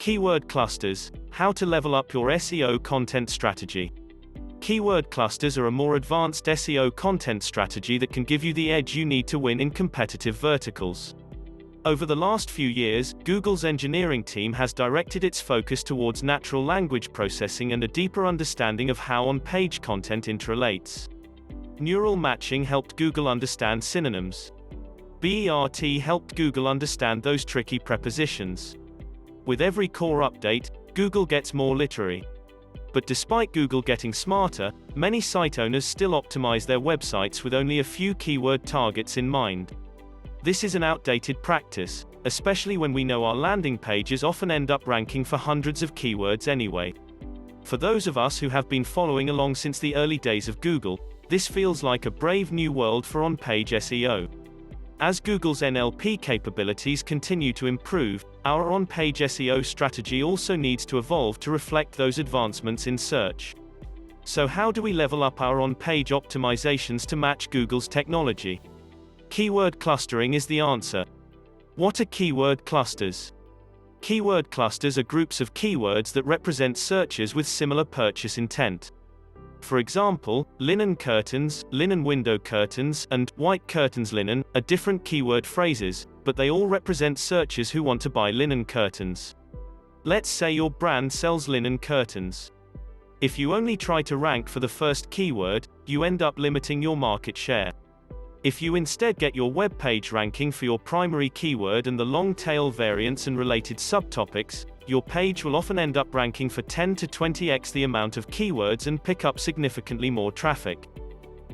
Keyword clusters, how to level up your SEO content strategy. Keyword clusters are a more advanced SEO content strategy that can give you the edge you need to win in competitive verticals. Over the last few years, Google's engineering team has directed its focus towards natural language processing and a deeper understanding of how on-page content interrelates. Neural matching helped Google understand synonyms. B.E.R.T helped Google understand those tricky prepositions. With every core update, Google gets more literary. But despite Google getting smarter, many site owners still optimize their websites with only a few keyword targets in mind. This is an outdated practice, especially when we know our landing pages often end up ranking for hundreds of keywords anyway. For those of us who have been following along since the early days of Google, this feels like a brave new world for on-page SEO. As Google's NLP capabilities continue to improve, our on-page SEO strategy also needs to evolve to reflect those advancements in search. So how do we level up our on-page optimizations to match Google's technology? Keyword clustering is the answer. What are keyword clusters? Keyword clusters are groups of keywords that represent searches with similar purchase intent. For example, linen curtains, linen window curtains, and white curtains linen are different keyword phrases, but they all represent searchers who want to buy linen curtains. Let's say your brand sells linen curtains. If you only try to rank for the first keyword, you end up limiting your market share. If you instead get your web page ranking for your primary keyword and the long-tail variants and related subtopics, your page will often end up ranking for 10 to 20x the amount of keywords and pick up significantly more traffic.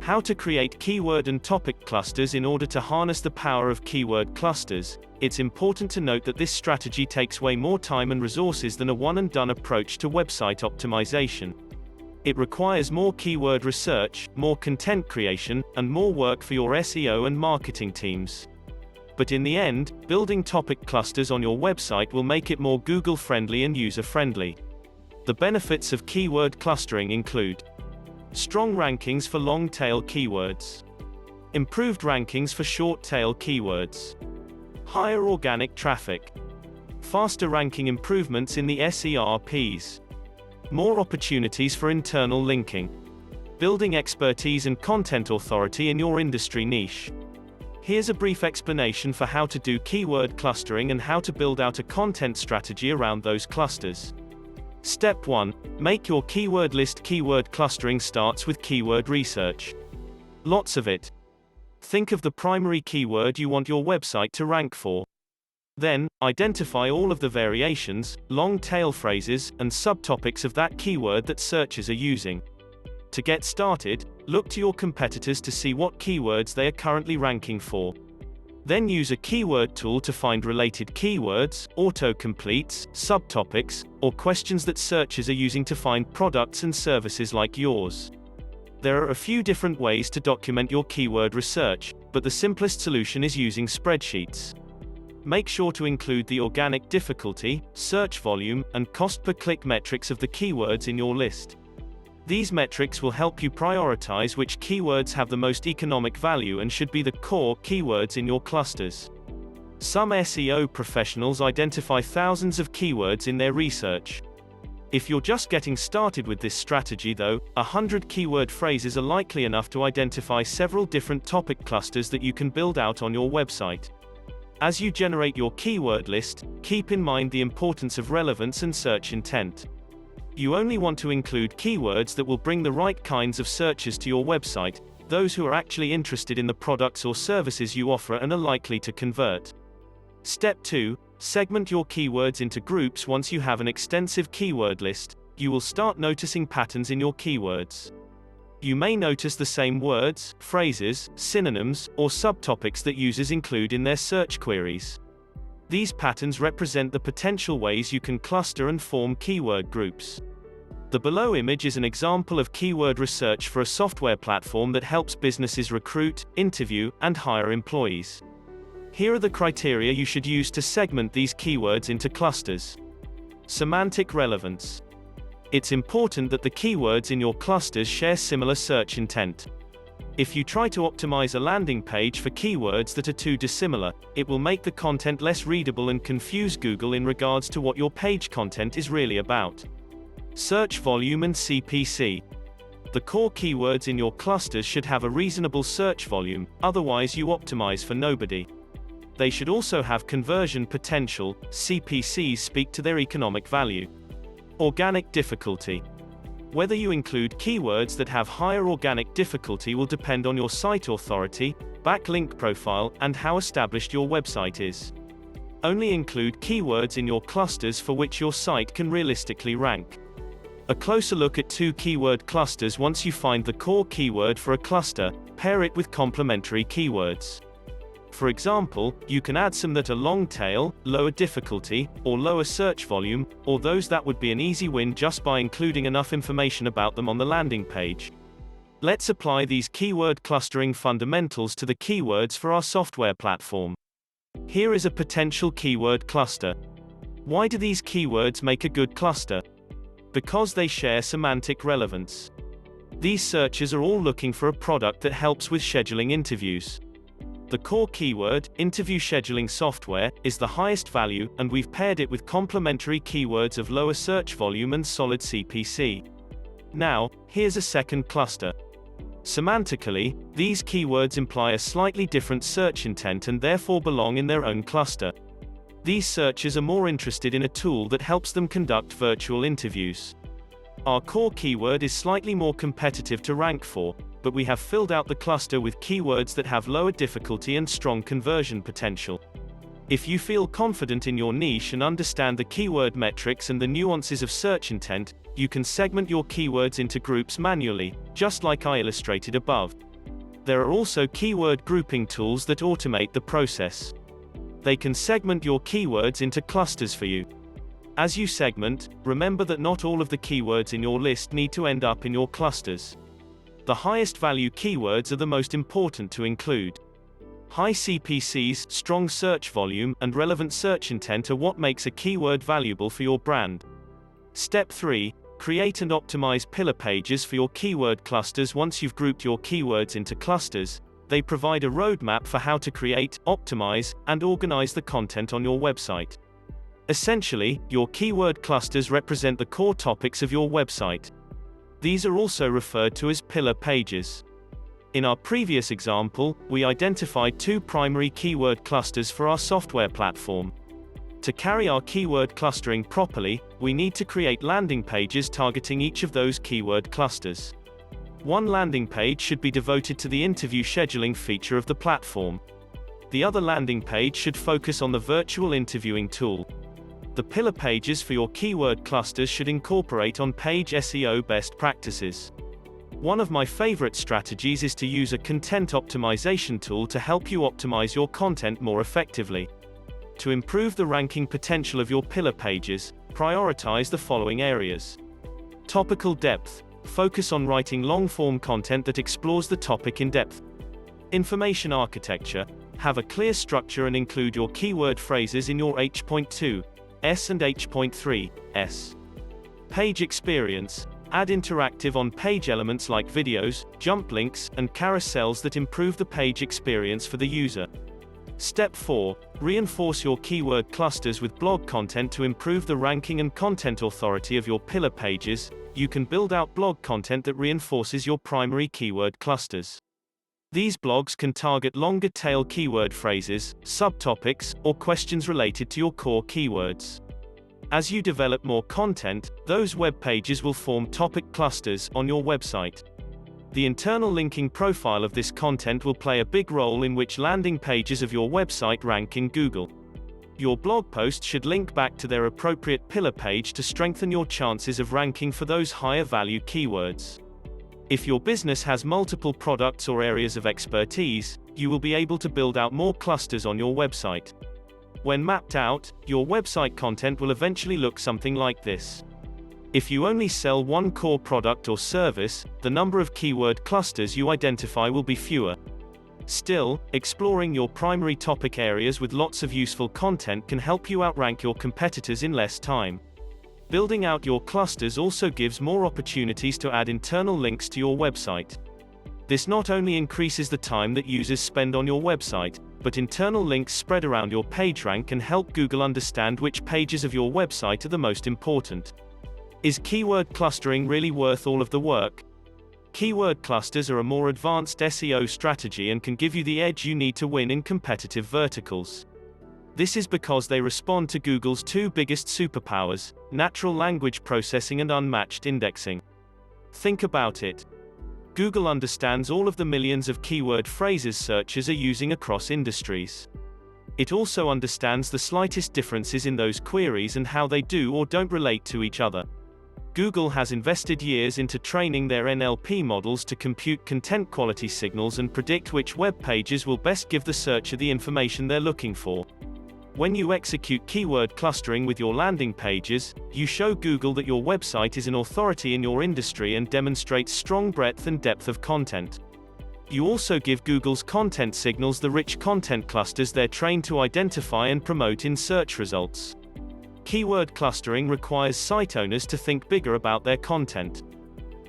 How to create keyword and topic clusters in order to harness the power of keyword clusters. It's important to note that this strategy takes way more time and resources than a one-and-done approach to website optimization. It requires more keyword research, more content creation, and more work for your SEO and marketing teams. But in the end, building topic clusters on your website will make it more Google-friendly and user-friendly. The benefits of keyword clustering include strong rankings for long-tail keywords, improved rankings for short-tail keywords, higher organic traffic, faster ranking improvements in the SERPs, more opportunities for internal linking, building expertise and content authority in your industry niche. Here's a brief explanation for how to do keyword clustering and how to build out a content strategy around those clusters. Step 1. Make your keyword list. Keyword clustering starts with keyword research. Lots of it. Think of the primary keyword you want your website to rank for. Then, identify all of the variations, long tail phrases, and subtopics of that keyword that searchers are using. To get started, look to your competitors to see what keywords they are currently ranking for. Then use a keyword tool to find related keywords, autocompletes, subtopics, or questions that searchers are using to find products and services like yours. There are a few different ways to document your keyword research, but the simplest solution is using spreadsheets. Make sure to include the organic difficulty, search volume, and cost per click metrics of the keywords in your list. These metrics will help you prioritize which keywords have the most economic value and should be the core keywords in your clusters. Some SEO professionals identify thousands of keywords in their research. If you're just getting started with this strategy though, 100 keyword phrases are likely enough to identify several different topic clusters that you can build out on your website. As you generate your keyword list, keep in mind the importance of relevance and search intent. You only want to include keywords that will bring the right kinds of searchers to your website, those who are actually interested in the products or services you offer and are likely to convert. Step 2. Segment your keywords into groups. Once you have an extensive keyword list, you will start noticing patterns in your keywords. You may notice the same words, phrases, synonyms, or subtopics that users include in their search queries. These patterns represent the potential ways you can cluster and form keyword groups. The below image is an example of keyword research for a software platform that helps businesses recruit, interview, and hire employees. Here are the criteria you should use to segment these keywords into clusters. Semantic relevance. It's important that the keywords in your clusters share similar search intent. If you try to optimize a landing page for keywords that are too dissimilar, it will make the content less readable and confuse Google in regards to what your page content is really about. Search volume and CPC. The core keywords in your clusters should have a reasonable search volume, otherwise you optimize for nobody. They should also have conversion potential. CPCs speak to their economic value. Organic difficulty. Whether you include keywords that have higher organic difficulty will depend on your site authority, backlink profile, and how established your website is. Only include keywords in your clusters for which your site can realistically rank. A closer look at 2 keyword clusters. Once you find the core keyword for a cluster, pair it with complementary keywords. For example, you can add some that are long tail, lower difficulty, or lower search volume, or those that would be an easy win just by including enough information about them on the landing page. Let's apply these keyword clustering fundamentals to the keywords for our software platform. Here is a potential keyword cluster. Why do these keywords make a good cluster? Because they share semantic relevance. These searchers are all looking for a product that helps with scheduling interviews. The core keyword, interview scheduling software, is the highest value, and we've paired it with complementary keywords of lower search volume and solid CPC. Now, here's a second cluster. Semantically, these keywords imply a slightly different search intent and therefore belong in their own cluster. These searchers are more interested in a tool that helps them conduct virtual interviews. Our core keyword is slightly more competitive to rank for, but we have filled out the cluster with keywords that have lower difficulty and strong conversion potential. If you feel confident in your niche and understand the keyword metrics and the nuances of search intent, you can segment your keywords into groups manually, just like I illustrated above. There are also keyword grouping tools that automate the process. They can segment your keywords into clusters for you. As you segment, remember that not all of the keywords in your list need to end up in your clusters. The highest value keywords are the most important to include. High CPCs, strong search volume, and relevant search intent are what makes a keyword valuable for your brand. Step 3. Create and optimize pillar pages for your keyword clusters. Once you've grouped your keywords into clusters, they provide a roadmap for how to create, optimize, and organize the content on your website. Essentially, your keyword clusters represent the core topics of your website. These are also referred to as pillar pages. In our previous example, we identified 2 primary keyword clusters for our software platform. To carry our keyword clustering properly, we need to create landing pages targeting each of those keyword clusters. One landing page should be devoted to the interview scheduling feature of the platform. The other landing page should focus on the virtual interviewing tool. The pillar pages for your keyword clusters should incorporate on-page SEO best practices. One of my favorite strategies is to use a content optimization tool to help you optimize your content more effectively. To improve the ranking potential of your pillar pages, prioritize the following areas. Topical depth. Focus on writing long-form content that explores the topic in depth. Information architecture. Have a clear structure and include your keyword phrases in your H.2 S and H.3 S. Page experience. Add interactive on-page elements like videos, jump links, and carousels that improve the page experience for the user. Step 4. Reinforce your keyword clusters with blog content to improve the ranking and content authority of your pillar pages. You can build out blog content that reinforces your primary keyword clusters. These blogs can target longer tail keyword phrases, subtopics, or questions related to your core keywords. As you develop more content, those web pages will form topic clusters on your website. The internal linking profile of this content will play a big role in which landing pages of your website rank in Google. Your blog post should link back to their appropriate pillar page to strengthen your chances of ranking for those higher value keywords. If your business has multiple products or areas of expertise, you will be able to build out more clusters on your website. When mapped out, your website content will eventually look something like this. If you only sell one core product or service, the number of keyword clusters you identify will be fewer. Still, exploring your primary topic areas with lots of useful content can help you outrank your competitors in less time. Building out your clusters also gives more opportunities to add internal links to your website. This not only increases the time that users spend on your website, but internal links spread around your PageRank and help Google understand which pages of your website are the most important. Is keyword clustering really worth all of the work? Keyword clusters are a more advanced SEO strategy and can give you the edge you need to win in competitive verticals. This is because they respond to Google's two biggest superpowers: natural language processing and unmatched indexing. Think about it. Google understands all of the millions of keyword phrases searchers are using across industries. It also understands the slightest differences in those queries and how they do or don't relate to each other. Google has invested years into training their NLP models to compute content quality signals and predict which web pages will best give the searcher the information they're looking for. When you execute keyword clustering with your landing pages, you show Google that your website is an authority in your industry and demonstrates strong breadth and depth of content. You also give Google's content signals the rich content clusters they're trained to identify and promote in search results. Keyword clustering requires site owners to think bigger about their content.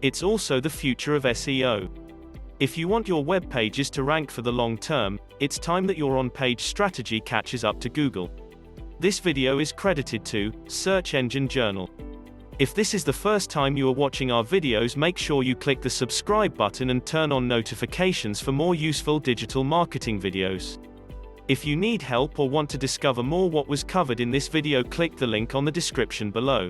It's also the future of SEO. If you want your web pages to rank for the long term, it's time that your on-page strategy catches up to Google. This video is credited to Search Engine Journal. If this is the first time you are watching our videos, make sure you click the subscribe button and turn on notifications for more useful digital marketing videos. If you need help or want to discover more what was covered in this video, click the link on the description below.